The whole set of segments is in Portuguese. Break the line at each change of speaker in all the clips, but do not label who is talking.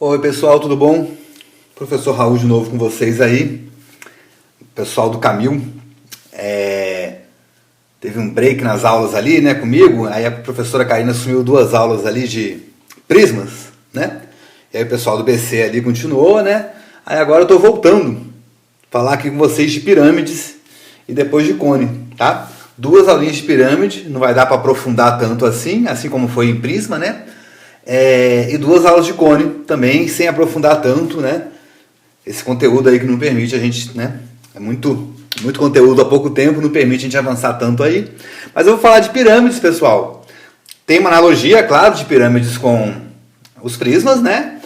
Oi pessoal, tudo bom? Professor Raul de novo com vocês aí. Pessoal do Camil. Teve um break nas aulas ali, né, comigo. Aí a professora Karina assumiu 2 aulas ali de prismas, né? E aí o pessoal do BC ali continuou, né? Aí agora eu tô voltando falar aqui com vocês de pirâmides e depois de cone, tá? 2 aulinhas de pirâmide, não vai dar para aprofundar tanto assim como foi em prisma, né? E 2 aulas de cone também, sem aprofundar tanto, né? Esse conteúdo aí que não permite a gente, né? É muito conteúdo há pouco tempo, não permite a gente avançar tanto aí. Mas eu vou falar de pirâmides, pessoal. Tem uma analogia, claro, de pirâmides com os prismas, né?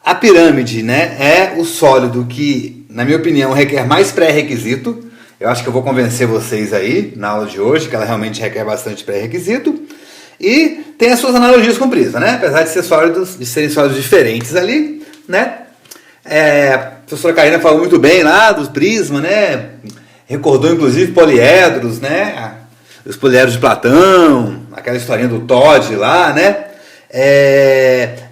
A pirâmide, né, é o sólido que, na minha opinião, requer mais pré-requisito. Eu acho que eu vou convencer vocês aí, na aula de hoje, que ela realmente requer bastante pré-requisito. E tem as suas analogias com prisma, né? Apesar de serem sólidos diferentes ali, né? A professora Karina falou muito bem lá dos prisma, né? Recordou, inclusive, poliedros, né? Os poliedros de Platão, aquela historinha do Todd lá, né?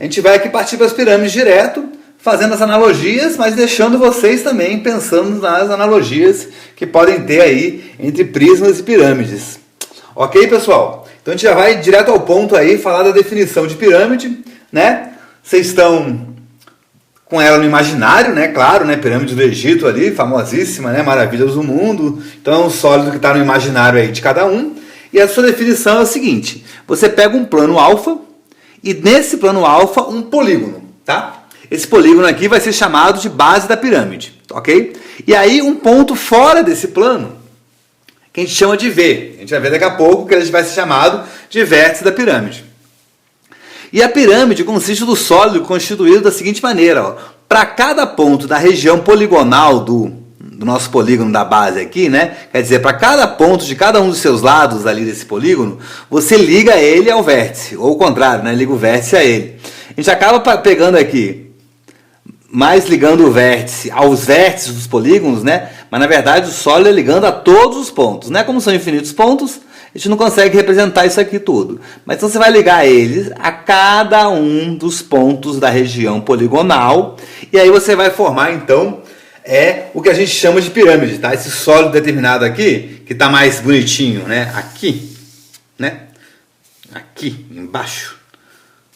A gente vai aqui partir para as pirâmides direto, fazendo as analogias, mas deixando vocês também pensando nas analogias que podem ter aí entre prismas e pirâmides. Ok, pessoal? Então a gente já vai direto ao ponto aí, falar da definição de pirâmide, né? Vocês estão com ela no imaginário, né? Claro, né? Pirâmide do Egito ali, famosíssima, né? Maravilhas do mundo. Então é um sólido que está no imaginário aí de cada um. E a sua definição é o seguinte: você pega um plano alfa e nesse plano alfa um polígono, tá? Esse polígono aqui vai ser chamado de base da pirâmide, ok? E aí um ponto fora desse plano, que a gente chama de V. A gente vai ver daqui a pouco que ele vai ser chamado de vértice da pirâmide. E a pirâmide consiste do sólido constituído da seguinte maneira: para cada ponto da região poligonal do nosso polígono da base aqui, né? Quer dizer, para cada ponto de cada um dos seus lados ali desse polígono, você liga ele ao vértice, ou o contrário, né? Liga o vértice a ele. A gente acaba pegando aqui mais ligando o vértice aos vértices dos polígonos, né? Mas na verdade o sólido é ligando a todos os pontos, né? Como são infinitos pontos, a gente não consegue representar isso aqui tudo. Mas então você vai ligar eles a cada um dos pontos da região poligonal e aí você vai formar então o que a gente chama de pirâmide, tá? Esse sólido determinado aqui, que está mais bonitinho, né? Aqui, né? Aqui embaixo.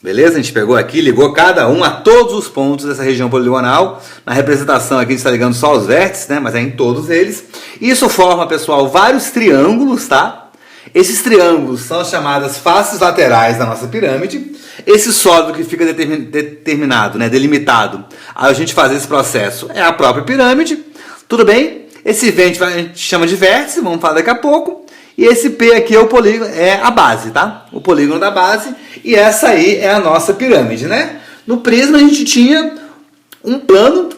Beleza? A gente pegou aqui, ligou cada um a todos os pontos dessa região poligonal. Na representação aqui a gente está ligando só os vértices, né? Mas é em todos eles. Isso forma, pessoal, vários triângulos, tá? Esses triângulos são as chamadas faces laterais da nossa pirâmide. Esse sólido que fica determinado, né? Delimitado, a gente fazer esse processo é a própria pirâmide. Tudo bem? Esse V a gente chama de vértice, vamos falar daqui a pouco. E esse P aqui é o polígono, é a base, tá? O polígono da base. E essa aí é a nossa pirâmide, né? No prisma a gente tinha um plano,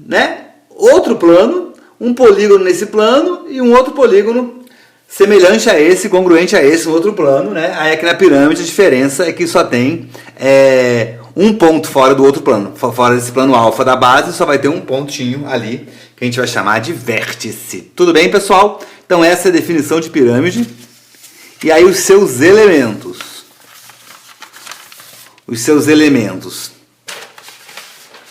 né? Outro plano, um polígono nesse plano e um outro polígono semelhante a esse, congruente a esse, um outro plano, né? Aí aqui na pirâmide a diferença é que só tem um ponto fora do outro plano. Fora desse plano alfa da base só vai ter um pontinho ali que a gente vai chamar de vértice. Tudo bem, pessoal? Então essa é a definição de pirâmide. E aí os seus elementos. Os seus elementos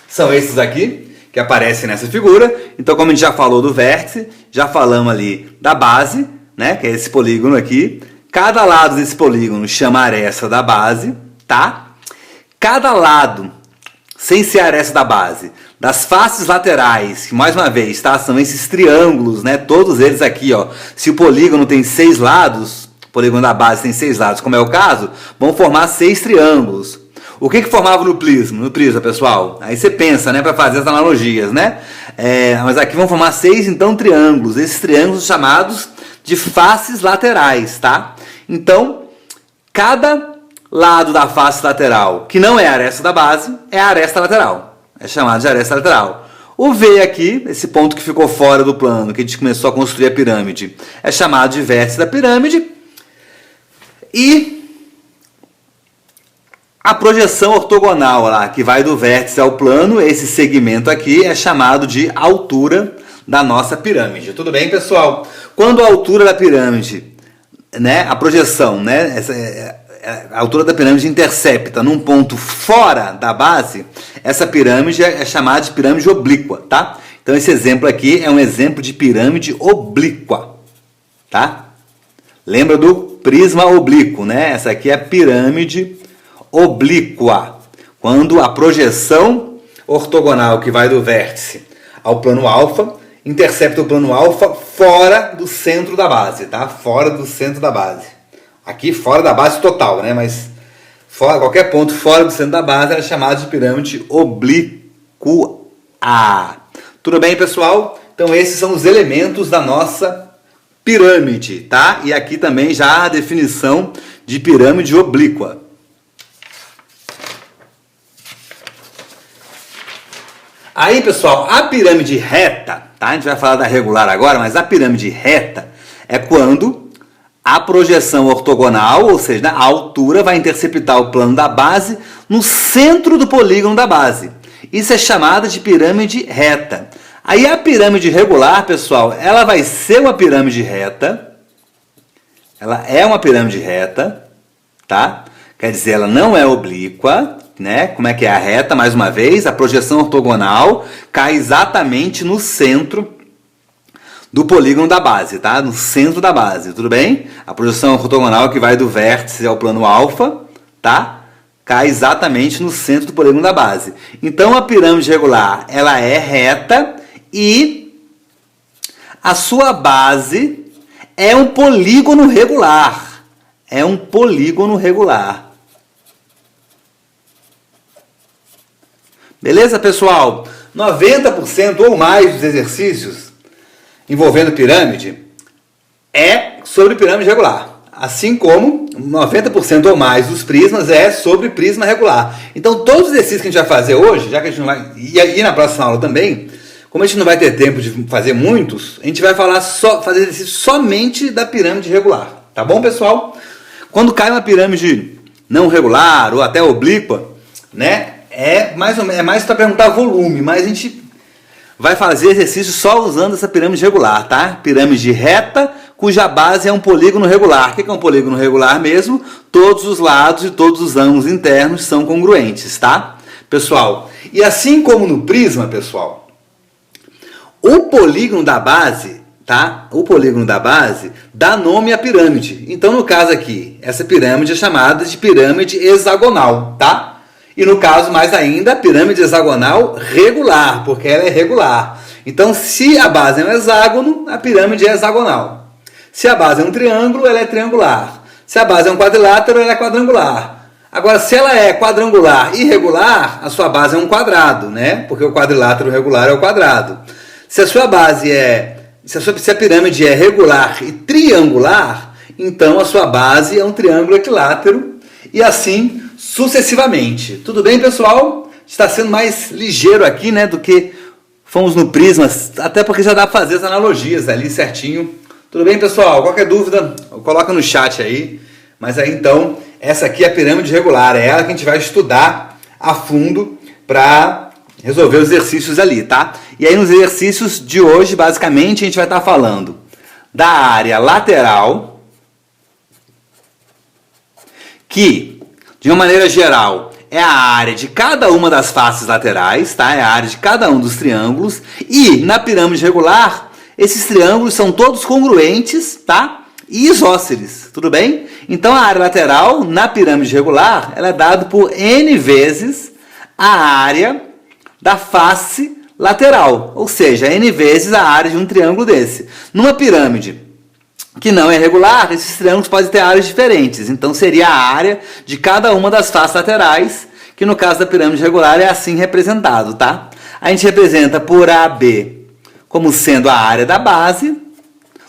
são esses aqui, que aparecem nessa figura. Então, como a gente já falou do vértice, já falamos ali da base, né, que é esse polígono aqui. Cada lado desse polígono chama aresta da base, tá? Cada lado, sem ser a aresta da base, das faces laterais, que mais uma vez, tá, são esses triângulos, né, todos eles aqui, ó. Se o polígono tem 6 lados, o polígono da base tem 6 lados, como é o caso, vão formar 6 triângulos. O que formava no prisma, pessoal? Aí você pensa, né, para fazer as analogias, né? Mas aqui vão formar 6, então, triângulos. Esses triângulos chamados de faces laterais, tá? Então, cada lado da face lateral, que não é a aresta da base, é a aresta lateral. É chamado de aresta lateral. O V aqui, esse ponto que ficou fora do plano, que a gente começou a construir a pirâmide, é chamado de vértice da pirâmide. E a projeção ortogonal lá, que vai do vértice ao plano, esse segmento aqui é chamado de altura da nossa pirâmide. Tudo bem, pessoal? Quando a altura da pirâmide, né, a projeção, né, a altura da pirâmide intercepta num ponto fora da base, essa pirâmide é chamada de pirâmide oblíqua, tá? Então esse exemplo aqui é um exemplo de pirâmide oblíqua, tá? Lembra do prisma oblíquo, né? Essa aqui é a pirâmide oblíqua, quando a projeção ortogonal que vai do vértice ao plano alfa intercepta o plano alfa fora do centro da base, tá? Fora do centro da base. Aqui fora da base total, né? Mas fora, qualquer ponto fora do centro da base é chamado de pirâmide oblíqua. Tudo bem, pessoal? Então esses são os elementos da nossa pirâmide, tá? E aqui também já a definição de pirâmide oblíqua. Aí, pessoal, a pirâmide reta, tá? A gente vai falar da regular agora, mas a pirâmide reta é quando a projeção ortogonal, ou seja, a altura, vai interceptar o plano da base no centro do polígono da base. Isso é chamada de pirâmide reta. Aí a pirâmide regular, pessoal, ela vai ser uma pirâmide reta. Ela é uma pirâmide reta, tá? Quer dizer, ela não é oblíqua, né? Como é que é a reta? Mais uma vez, a projeção ortogonal cai exatamente no centro do polígono da base, tá? No centro da base, tudo bem? A projeção ortogonal que vai do vértice ao plano alfa, tá? Cai exatamente no centro do polígono da base. Então, a pirâmide regular, ela é reta e a sua base é um polígono regular. É um polígono regular. Beleza, pessoal? 90% ou mais dos exercícios envolvendo pirâmide é sobre pirâmide regular. Assim como 90% ou mais dos prismas é sobre prisma regular. Então, todos os exercícios que a gente vai fazer hoje, já que a gente não vai... E na próxima aula também, como a gente não vai ter tempo de fazer muitos, a gente vai fazer exercício somente da pirâmide regular. Tá bom, pessoal? Quando cai uma pirâmide não regular ou até oblíqua, né? É mais para perguntar volume, mas a gente vai fazer exercício só usando essa pirâmide regular, tá? Pirâmide reta, cuja base é um polígono regular. O que é um polígono regular mesmo? Todos os lados e todos os ângulos internos são congruentes, tá? Pessoal, e assim como no prisma, pessoal, o polígono da base, tá? O polígono da base dá nome à pirâmide. Então, no caso aqui, essa pirâmide é chamada de pirâmide hexagonal, tá? E no caso, mais ainda, a pirâmide hexagonal regular, porque ela é regular. Então, se a base é um hexágono, a pirâmide é hexagonal. Se a base é um triângulo, ela é triangular. Se a base é um quadrilátero, ela é quadrangular. Agora, se ela é quadrangular e regular, a sua base é um quadrado, né? Porque o quadrilátero regular é o quadrado. Se a sua base se a pirâmide é regular e triangular, então a sua base é um triângulo equilátero e assim sucessivamente. Tudo bem, pessoal? Está sendo mais ligeiro aqui, né, do que fomos no prisma, até porque já dá para fazer as analogias ali certinho. Tudo bem, pessoal? Qualquer dúvida, coloca no chat aí. Mas aí, então, essa aqui é a pirâmide regular. É ela que a gente vai estudar a fundo para resolver os exercícios ali, tá? E aí, nos exercícios de hoje, basicamente, a gente vai estar falando da área lateral, que, de uma maneira geral, é a área de cada uma das faces laterais, tá? É a área de cada um dos triângulos. E, na pirâmide regular, esses triângulos são todos congruentes, tá? E isósceles, tudo bem? Então, a área lateral, na pirâmide regular, ela é dada por n vezes a área da face lateral. Ou seja, n vezes a área de um triângulo desse. Numa pirâmide que não é regular, esses triângulos podem ter áreas diferentes. Então, seria a área de cada uma das faces laterais, que no caso da pirâmide regular é assim representado, tá? A gente representa por AB como sendo a área da base,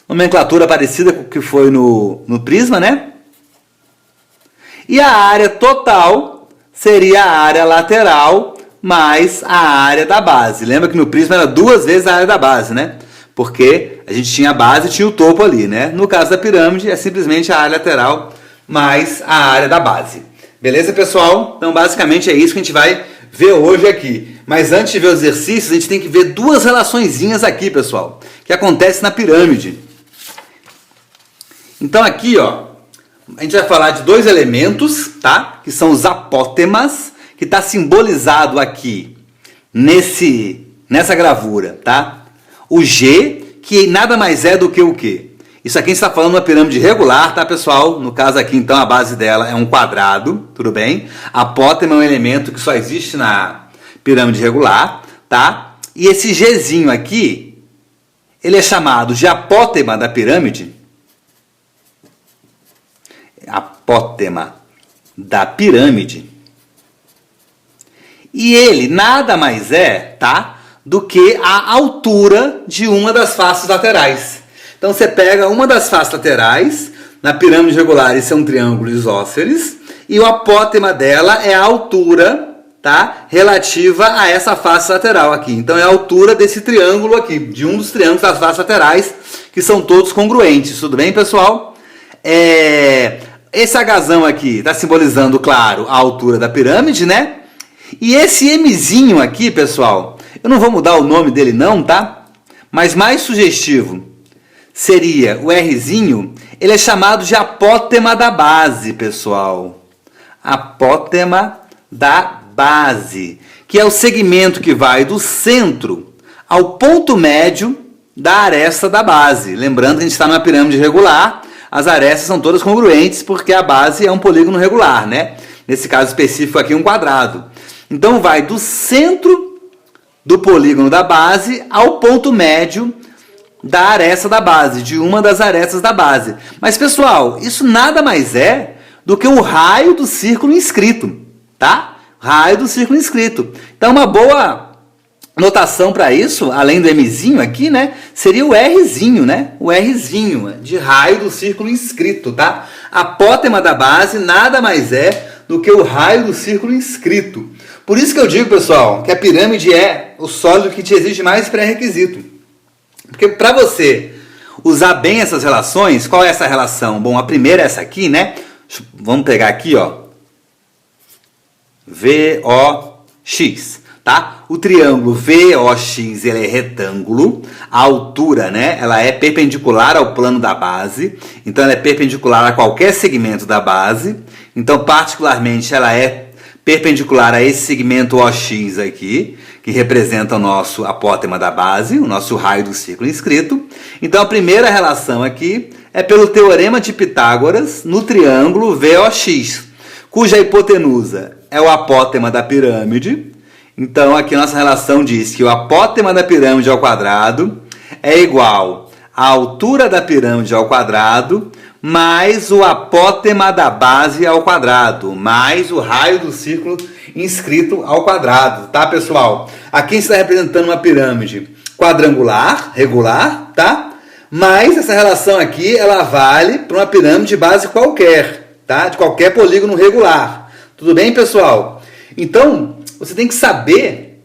nomenclatura parecida com o que foi no prisma, né? E a área total seria a área lateral mais a área da base. Lembra que no prisma era 2 vezes a área da base, né? Porque a gente tinha a base e tinha o topo ali, né? No caso da pirâmide, é simplesmente a área lateral mais a área da base. Beleza, pessoal? Então, basicamente, é isso que a gente vai ver hoje aqui. Mas antes de ver os exercícios, a gente tem que ver duas relaçõezinhas aqui, pessoal, que acontecem na pirâmide. Então, aqui, ó, a gente vai falar de dois elementos, tá? Que são os apótemas, que está simbolizado aqui nessa gravura, tá? O G, que nada mais é do que o quê? Isso aqui a gente está falando de uma pirâmide regular, tá, pessoal? No caso aqui, então, a base dela é um quadrado, tudo bem? Apótema é um elemento que só existe na pirâmide regular, tá? E esse Gzinho aqui, ele é chamado de apótema da pirâmide. Apótema da pirâmide. E ele nada mais é, tá? Do que a altura de uma das faces laterais. Então você pega uma das faces laterais, na pirâmide regular isso é um triângulo isósceles, e o apótema dela é a altura, tá? Relativa a essa face lateral aqui. Então é a altura desse triângulo aqui, de um dos triângulos das faces laterais, que são todos congruentes. Tudo bem, pessoal? Esse Hzão aqui está simbolizando, claro, a altura da pirâmide, né? E esse Mzinho aqui, pessoal, eu não vou mudar o nome dele não, tá? Mas mais sugestivo seria o Rzinho, ele é chamado de apótema da base, pessoal. Apótema da base, que é o segmento que vai do centro ao ponto médio da aresta da base. Lembrando que a gente está numa pirâmide regular, as arestas são todas congruentes porque a base é um polígono regular, né? Nesse caso específico aqui, um quadrado. Então vai do centro do polígono da base ao ponto médio da aresta da base, de uma das arestas da base. Mas, pessoal, isso nada mais é do que o raio do círculo inscrito, tá? Raio do círculo inscrito. Então, uma boa notação para isso, além do Mzinho aqui, né? Seria o Rzinho, né? O Rzinho, de raio do círculo inscrito, tá? Apótema da base nada mais é do que o raio do círculo inscrito. Por isso que eu digo, pessoal, que a pirâmide é o sólido que te exige mais pré-requisito. Porque para você usar bem essas relações, qual é essa relação? Bom, a primeira é essa aqui, né? Vamos pegar aqui, ó. VOX, tá? O triângulo VOX, ele é retângulo. A altura, né? Ela é perpendicular ao plano da base. Então, ela é perpendicular a qualquer segmento da base. Então, particularmente, ela é perpendicular a esse segmento OX aqui, que representa o nosso apótema da base, o nosso raio do círculo inscrito. Então, a primeira relação aqui é pelo teorema de Pitágoras no triângulo VOX, cuja hipotenusa é o apótema da pirâmide. Então, aqui a nossa relação diz que o apótema da pirâmide ao quadrado é igual à altura da pirâmide ao quadrado mais o apótema da base ao quadrado, mais o raio do círculo inscrito ao quadrado, tá, pessoal? Aqui está representando uma pirâmide quadrangular, regular, tá? Mas essa relação aqui, ela vale para uma pirâmide de base qualquer, tá? De qualquer polígono regular. Tudo bem, pessoal? Então, você tem que saber,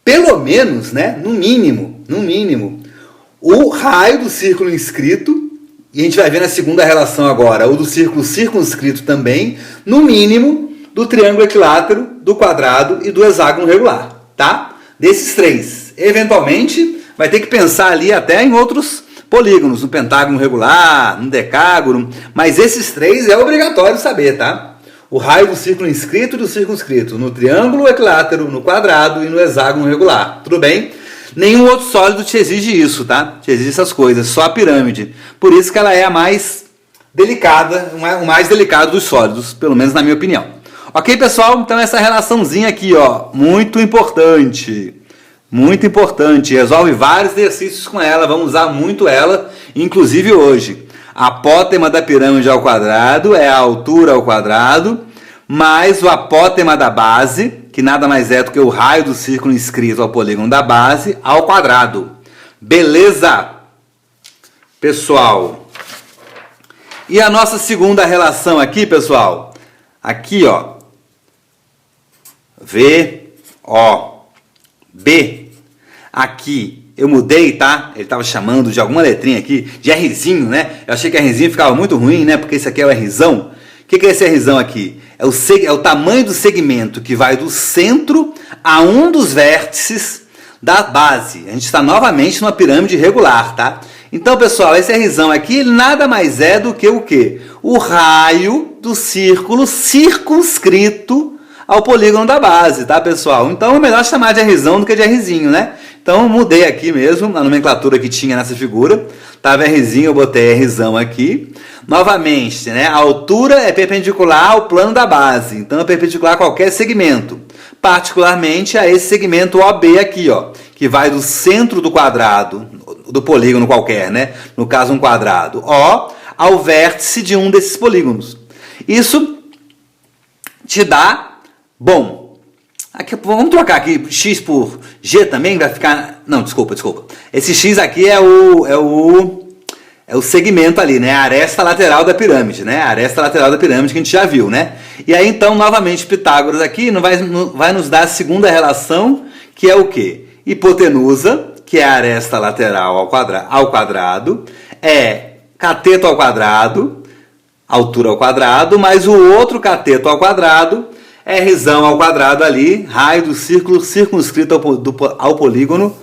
pelo menos, né, no mínimo, o raio do círculo inscrito. E a gente vai ver na segunda relação agora, o do círculo circunscrito também, no mínimo, do triângulo equilátero, do quadrado e do hexágono regular, tá? Desses três. Eventualmente, vai ter que pensar ali até em outros polígonos, no pentágono regular, no decágono, mas esses três é obrigatório saber, tá? O raio do círculo inscrito e do circunscrito, no triângulo equilátero, no quadrado e no hexágono regular, tudo bem? Nenhum outro sólido te exige isso, tá? Te exige essas coisas, só a pirâmide. Por isso que ela é a mais delicada, o mais delicado dos sólidos, pelo menos na minha opinião. Ok, pessoal? Então essa relaçãozinha aqui, ó, muito importante. Muito importante. Resolve vários exercícios com ela, vamos usar muito ela, inclusive hoje. A apótema da pirâmide ao quadrado é a altura ao quadrado, mais o apótema da base, que nada mais é do que o raio do círculo inscrito ao polígono da base, ao quadrado. Beleza? Pessoal. E a nossa segunda relação aqui, pessoal? Aqui, ó. VOB. Aqui, eu mudei, tá? Ele estava chamando de alguma letrinha aqui, de Rzinho, né? Eu achei que Rzinho ficava muito ruim, né? Porque esse aqui é o Rzão. O que é esse Rzão aqui? É o tamanho do segmento que vai do centro a um dos vértices da base. A gente está novamente numa pirâmide regular, tá? Então, pessoal, esse Rzão aqui nada mais é do que o quê? O raio do círculo circunscrito ao polígono da base, tá, pessoal? Então é melhor chamar de Rzão do que de Rzinho, né? Então eu mudei aqui mesmo a nomenclatura que tinha nessa figura. Tava Rzinho, eu botei Rzão aqui. Novamente, né? A altura é perpendicular ao plano da base. Então é perpendicular a qualquer segmento. Particularmente a esse segmento OB aqui, ó. Que vai do centro do quadrado, do polígono qualquer, né? No caso, um quadrado, O, ao vértice de um desses polígonos. Isso te dá, bom, aqui, vamos trocar aqui x por g também, vai ficar, não, desculpa. Esse x aqui é o segmento ali, né? A aresta lateral da pirâmide, né? A aresta lateral da pirâmide que a gente já viu, né? E aí, então, novamente, Pitágoras aqui vai nos dar a segunda relação, que é o quê? Hipotenusa, que é a aresta lateral ao quadrado, é cateto ao quadrado, altura ao quadrado, mais o outro cateto ao quadrado é Rzão ao quadrado ali, raio do círculo circunscrito ao polígono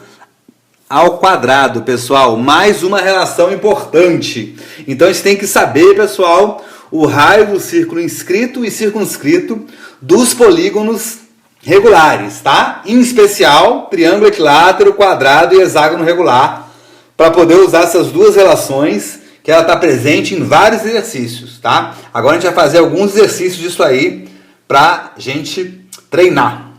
ao quadrado, pessoal. Mais uma relação importante. Então a gente tem que saber, pessoal, o raio do círculo inscrito e circunscrito dos polígonos regulares, tá? Em especial, triângulo equilátero, quadrado e hexágono regular, para poder usar essas duas relações, que ela está presente em vários exercícios, tá? Agora a gente vai fazer alguns exercícios disso aí para a gente treinar.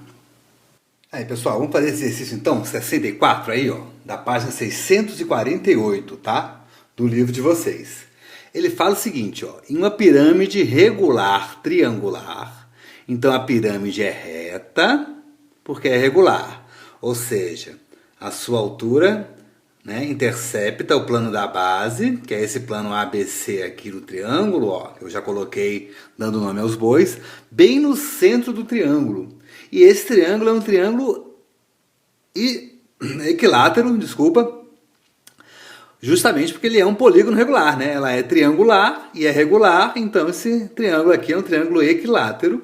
Aí, pessoal, vamos fazer esse exercício então, 64 aí, ó, da página 648, tá? Do livro de vocês. Ele fala o seguinte, ó, em uma pirâmide regular triangular, então a pirâmide é reta porque é regular, ou seja, a sua altura, né, intercepta o plano da base, que é esse plano ABC aqui do triângulo, ó, eu já coloquei dando nome aos bois, bem no centro do triângulo. E esse triângulo é um triângulo equilátero, justamente porque ele é um polígono regular, né? Ela é triangular e é regular, então esse triângulo aqui é um triângulo equilátero.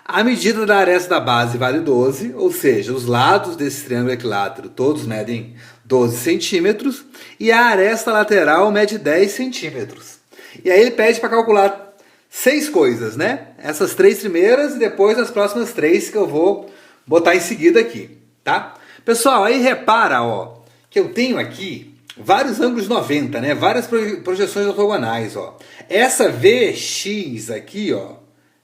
A medida da aresta da base vale 12, ou seja, os lados desse triângulo equilátero todos medem 12 centímetros e a aresta lateral mede 10 centímetros. E aí ele pede para calcular 6 coisas, né? Essas 3 primeiras e depois as próximas 3 que eu vou botar em seguida aqui, tá? Pessoal, aí repara, ó, que eu tenho aqui vários ângulos 90, né? Várias projeções ortogonais, ó. Essa VX aqui, ó,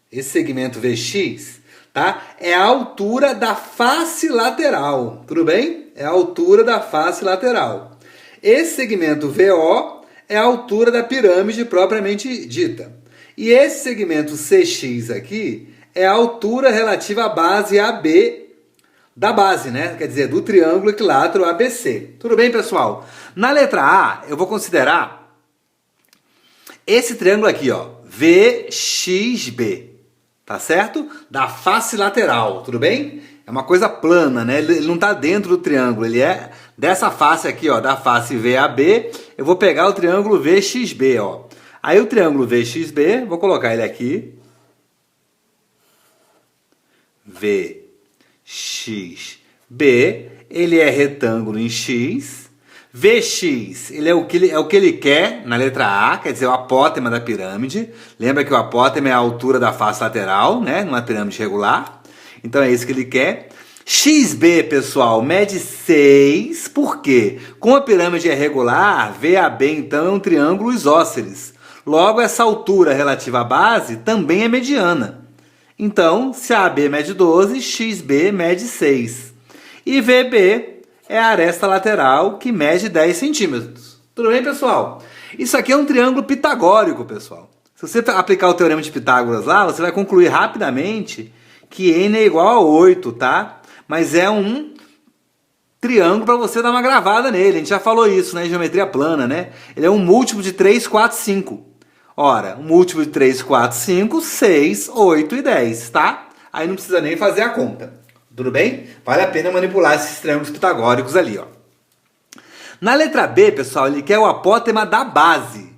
esse segmento VX, tá? É a altura da face lateral, tudo bem? É a altura da face lateral. Esse segmento VO é a altura da pirâmide propriamente dita. E esse segmento CX aqui é a altura relativa à base AB da base, né? Quer dizer, do triângulo equilátero ABC. Tudo bem, pessoal? Na letra A, eu vou considerar esse triângulo aqui, ó, VXB. Tá certo? Da face lateral, tudo bem? É uma coisa plana, né? Ele não está dentro do triângulo, ele é dessa face aqui, ó, da face VAB. Eu vou pegar o triângulo VXB, ó. Aí o triângulo VXB, vou colocar ele aqui. VXB, ele é retângulo em X. VX, ele é o que ele quer na letra A, quer dizer, o apótema da pirâmide. Lembra que o apótema é a altura da face lateral, né, numa pirâmide regular. Então é isso que ele quer. XB, pessoal, mede 6, por quê? Como a pirâmide é regular, VAB, então, é um triângulo isósceles. Logo, essa altura relativa à base também é mediana. Então, se a AB mede 12, XB mede 6. E VB é a aresta lateral que mede 10 centímetros. Tudo bem, pessoal? Isso aqui é um triângulo pitagórico, pessoal. Se você aplicar o teorema de Pitágoras lá, você vai concluir rapidamente que n é igual a 8, tá? Mas é um triângulo para você dar uma gravada nele. A gente já falou isso, né, em geometria plana, né? Ele é um múltiplo de 3, 4, 5. Ora, um múltiplo de 3, 4, 5, 6, 8 e 10, tá? Aí não precisa nem fazer a conta. Tudo bem? Vale a pena manipular esses triângulos pitagóricos ali, ó. Na letra B, pessoal, ele quer o apótema da base.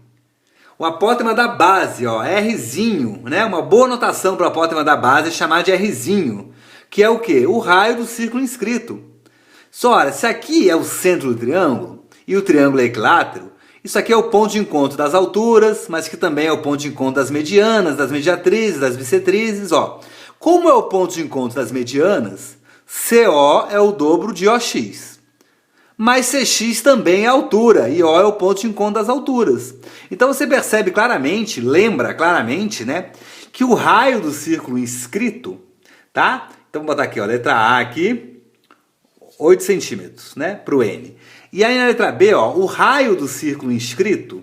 O apótema da base, ó, Rzinho, né? Uma boa notação para o apótema da base é chamar de Rzinho, que é o quê? O raio do círculo inscrito. Só, ora, se aqui é o centro do triângulo e o triângulo é equilátero, Isso aqui é o ponto de encontro das alturas, mas que também é o ponto de encontro das medianas, das mediatrizes, das bissetrizes. Ó. Como é o ponto de encontro das medianas, CO é o dobro de OX. Mas CX também é altura, e O é o ponto de encontro das alturas. Então você percebe claramente, lembra claramente, né, que o raio do círculo inscrito, tá? Então vou botar aqui, ó, letra A aqui, 8 centímetros, né, para o N. E aí na letra B, ó, o raio do círculo inscrito,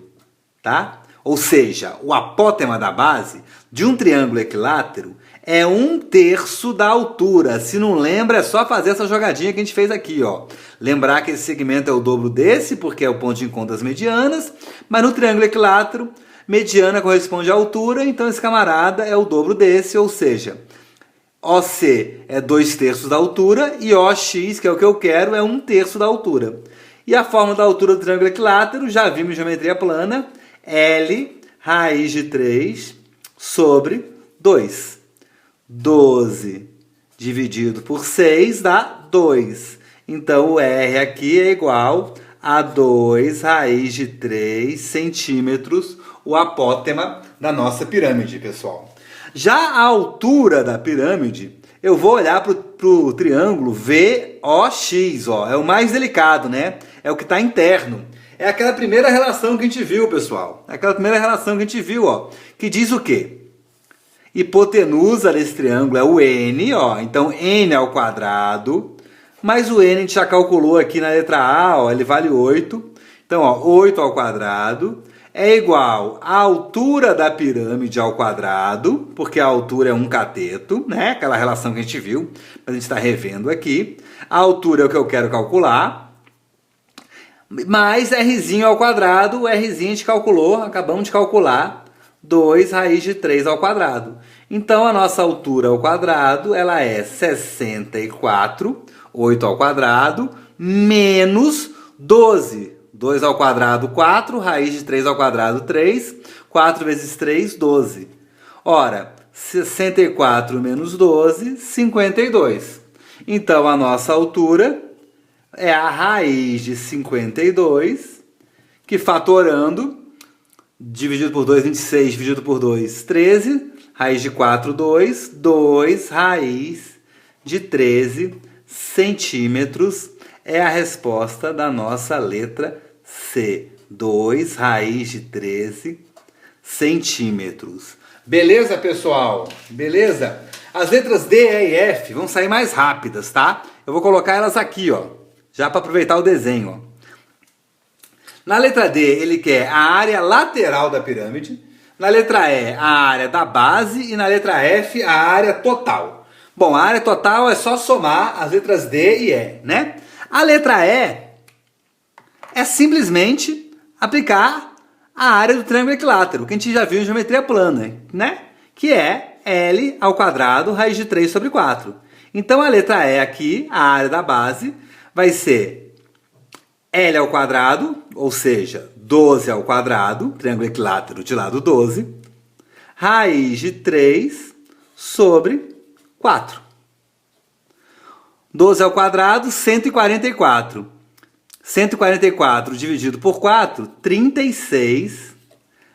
tá? Ou seja, o apótema da base de um triângulo equilátero é 1/3 da altura. Se não lembra, é só fazer essa jogadinha que a gente fez aqui, ó. Lembrar que esse segmento é o dobro desse, porque é o ponto de encontro das medianas, mas no triângulo equilátero, mediana corresponde à altura, então esse camarada é o dobro desse, ou seja, OC é 2/3 da altura e OX, que é o que eu quero, é 1/3 da altura. E a fórmula da altura do triângulo equilátero, já vimos em geometria plana, L raiz de 3 sobre 2. 12 dividido por 6 dá 2. Então o R aqui é igual a 2 raiz de 3 centímetros, o apótema da nossa pirâmide, pessoal. Já a altura da pirâmide, eu vou olhar para o triângulo VOX, ó, é o mais delicado, né? É o que está interno. É aquela primeira relação que a gente viu, pessoal. É aquela primeira relação que a gente viu, ó, que diz o quê? Hipotenusa desse triângulo é o N, ó, então N ao quadrado, mas o N a gente já calculou aqui na letra A, ó, ele vale 8. Então, ó, 8 ao quadrado é igual à altura da pirâmide ao quadrado, porque a altura é um cateto, né? Aquela relação que a gente viu, mas a gente está revendo aqui. A altura é o que eu quero calcular, mais Rzinho ao quadrado, o Rzinho a gente calculou, acabamos de calcular, 2 raiz de 3 ao quadrado. Então, a nossa altura ao quadrado, ela é 64, 8 ao quadrado, menos 12. 2 ao quadrado, 4, raiz de 3 ao quadrado, 3. 4 vezes 3, 12. Ora, 64 menos 12, 52. Então, a nossa altura é a raiz de 52, que fatorando, dividido por 2, 26, dividido por 2, 13. Raiz de 4, 2. 2 raiz de 13 centímetros é a resposta da nossa letra C. 2 raiz de 13 centímetros. Beleza, pessoal? Beleza? As letras D, E e F vão sair mais rápidas, tá? Eu vou colocar elas aqui, ó, já para aproveitar o desenho, ó. Na letra D, ele quer a área lateral da pirâmide. Na letra E, a área da base. E na letra F, a área total. Bom, a área total é só somar as letras D e E, né? A letra E é simplesmente aplicar a área do triângulo equilátero, que a gente já viu em geometria plana, né? Que é L ao quadrado, raiz de 3 sobre 4. Então, a letra E aqui, a área da base, vai ser L ao quadrado, ou seja, 12 ao quadrado, triângulo equilátero de lado 12, raiz de 3 sobre 4. 12 ao quadrado, 144. 144 dividido por 4, 36,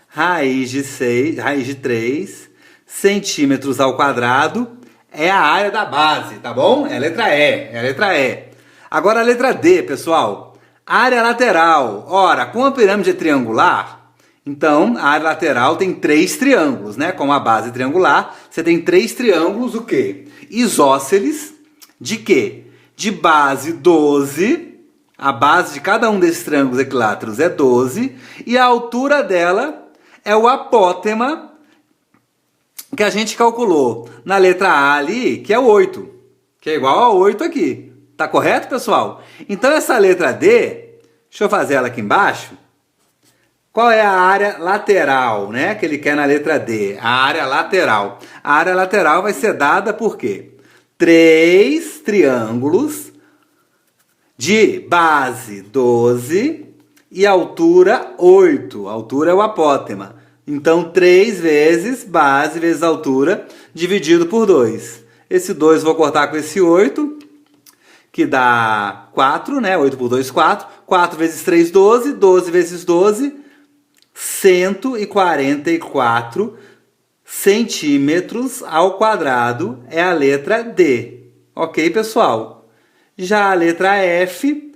raiz de 3 centímetros ao quadrado, é a área da base, tá bom? É a letra E, Agora a letra D, pessoal. Área lateral. Ora, como a pirâmide é triangular, então a área lateral tem 3 triângulos, né? Como a base é triangular, você tem 3 triângulos, o quê? Isósceles, de quê? De base 12, a base de cada um desses triângulos equiláteros é 12, e a altura dela é o apótema que a gente calculou na letra A ali, que é 8, que é igual a 8 aqui. Tá correto, pessoal? Então essa letra D, deixa eu fazer ela aqui embaixo. Qual é a área lateral, né, que ele quer na letra D? A área lateral. A área lateral vai ser dada por quê? 3 triângulos de base 12 e altura 8. A altura é o apótema. Então, 3 vezes base vezes altura dividido por 2. Esse 2 vou cortar com esse 8, que dá 4, né? 8 por 2, 4. 4 vezes 3, 12. 12 vezes 12, 144 centímetros ao quadrado é a letra D. Ok, pessoal? Já a letra F,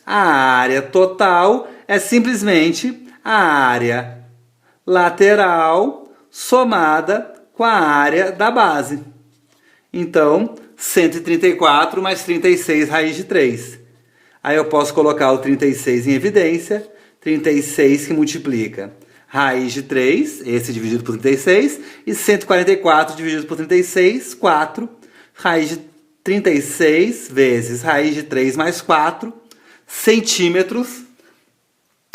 a área total é simplesmente a área lateral somada com a área da base. Então, 134 mais 36 raiz de 3. Aí eu posso colocar o 36 em evidência. 36 que multiplica raiz de 3, esse dividido por 36, e 144 dividido por 36, 4. Raiz de 36 vezes raiz de 3 mais 4 centímetros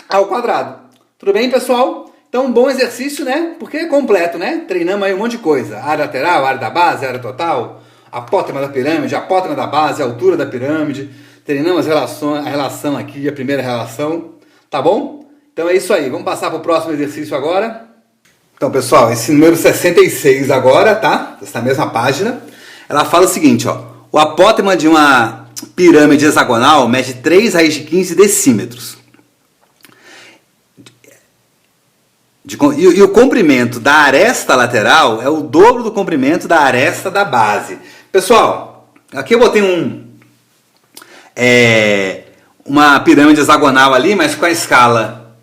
ao quadrado. Tudo bem, pessoal? Então, um bom exercício, né? Porque é completo, né? Treinamos aí um monte de coisa. Área lateral, área da base, área total, apótema da pirâmide, apótema da base, altura da pirâmide. Treinamos a relação aqui, a primeira relação. Tá bom? Então é isso aí. Vamos passar para o próximo exercício agora. Então, pessoal, esse número 66 agora, tá? Essa mesma página. Ela fala o seguinte, ó. O apótema de uma pirâmide hexagonal mede 3 raiz de 15 decímetros. E o comprimento da aresta lateral é o dobro do comprimento da aresta da base. Pessoal, aqui eu botei uma pirâmide hexagonal ali, mas com a escala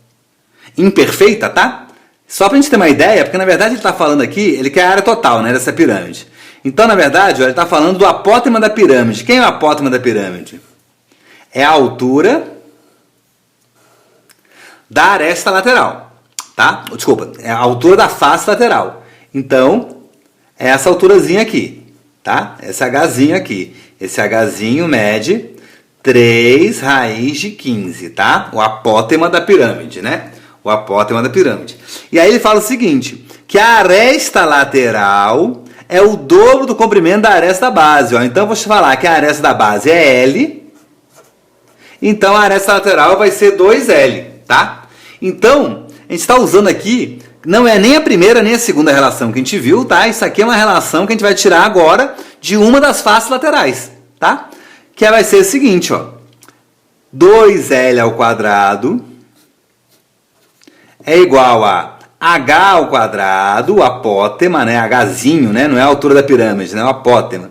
imperfeita, tá? Só pra gente ter uma ideia, porque na verdade ele está falando aqui, ele quer a área total, né, dessa pirâmide. Então, na verdade, ele está falando do apótema da pirâmide. Quem é o apótema da pirâmide? É a altura da aresta lateral. Tá? Desculpa, é a altura da face lateral. Então, é essa alturazinha aqui, tá? Esse Hzinho aqui. Esse Hzinho mede 3 raiz de 15, tá? O apótema da pirâmide, né? O apótema da pirâmide. E aí ele fala o seguinte, que a aresta lateral é o dobro do comprimento da aresta da base. Ó. Então, eu vou te falar que a aresta da base é L. Então, a aresta lateral vai ser 2L, tá? Então, a gente está usando aqui, não é nem a primeira nem a segunda relação que a gente viu, tá? Isso aqui é uma relação que a gente vai tirar agora de uma das faces laterais, tá? Que vai ser o seguinte, ó. 2L ao quadrado é igual a H ao quadrado, o apótema, né? Hzinho, né? Não é a altura da pirâmide, né? O apótema.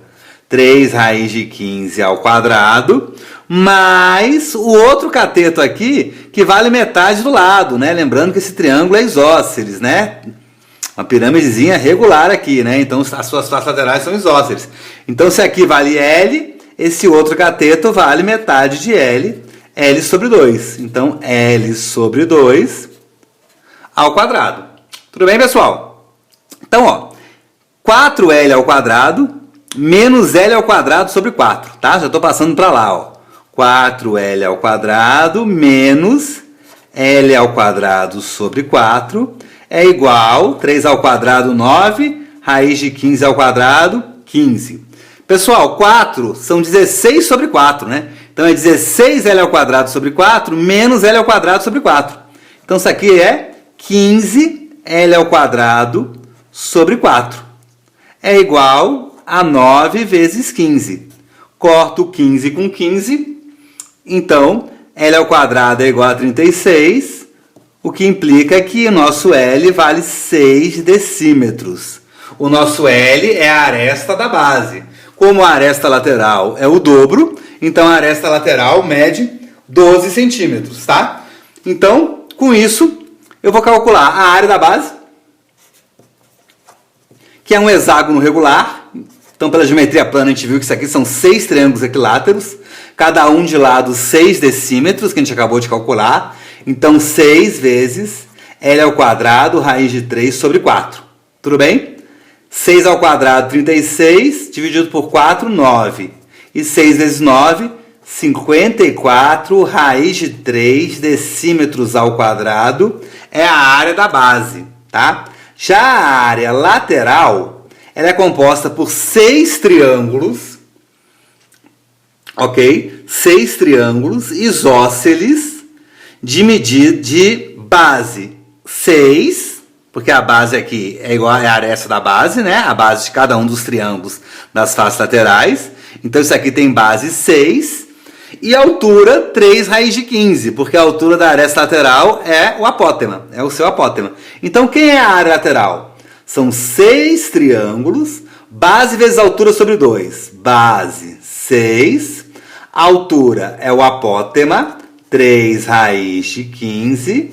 3 raiz de 15 ao quadrado, mais o outro cateto aqui, que vale metade do lado, né? Lembrando que esse triângulo é isósceles, né? Uma pirâmidezinha regular aqui, né? Então, as suas faces laterais são isósceles. Então, se aqui vale L, esse outro cateto vale metade de L, L sobre 2. Então, L sobre 2 ao quadrado. Tudo bem, pessoal? Então, ó, 4L ao quadrado menos L ao quadrado sobre 4, tá? Já estou passando para lá, ó. 4L ao quadrado menos L ao quadrado sobre 4 é igual, 3 ao quadrado, 9, raiz de 15 ao quadrado, 15. Pessoal, 4 são 16 sobre 4, né? Então, é 16L ao quadrado sobre 4 menos L ao quadrado sobre 4. Então, isso aqui é 15L ao quadrado sobre 4. É igual a 9 vezes 15. Corto 15 com 15. Então, L ao quadrado é igual a 36, o que implica que o nosso L vale 6 decímetros. O nosso L é a aresta da base. Como a aresta lateral é o dobro, então a aresta lateral mede 12 centímetros, tá? Então, com isso, eu vou calcular a área da base, que é um hexágono regular. Então, pela geometria plana, a gente viu que isso aqui são 6 triângulos equiláteros, cada um de lado 6 decímetros, que a gente acabou de calcular. Então, 6 vezes L ao quadrado, raiz de 3 sobre 4. Tudo bem? 6 ao quadrado, 36, dividido por 4, 9. E 6 vezes 9, 54, raiz de 3 decímetros ao quadrado é a área da base, tá? Já a área lateral, ela é composta por 6 triângulos, ok? 6 triângulos isósceles de base 6, porque a base aqui é igual a aresta da base, né? A base de cada um dos triângulos das faces laterais. Então isso aqui tem base 6 e altura 3 raiz de 15, porque a altura da aresta lateral é o apótema, é o seu apótema. Então quem é a área lateral? São 6 triângulos, base vezes altura sobre 2. Base 6, altura é o apótema, 3 raiz de 15,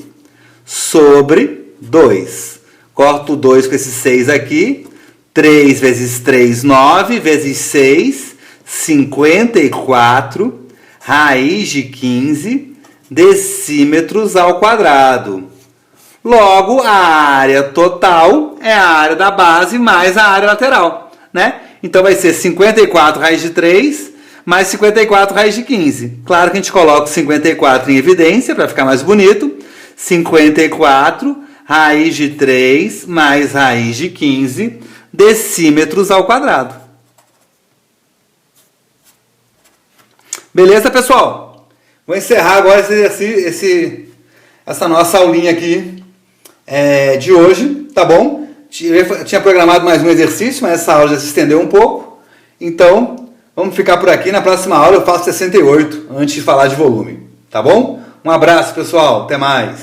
sobre 2. Corto 2 com esse 6 aqui. 3 vezes 3, 9, vezes 6, 54, raiz de 15, decímetros ao quadrado. Logo, a área total é a área da base mais a área lateral, né? Então vai ser 54 raiz de 3 mais 54 raiz de 15. Claro que a gente coloca o 54 em evidência para ficar mais bonito. 54 raiz de 3 mais raiz de 15 decímetros ao quadrado. Beleza, pessoal? Vou encerrar agora essa nossa aulinha aqui de hoje, tá bom? Eu tinha programado mais um exercício, mas essa aula já se estendeu um pouco. Então, vamos ficar por aqui. Na próxima aula eu faço 68, antes de falar de volume, tá bom? Um abraço, pessoal. Até mais.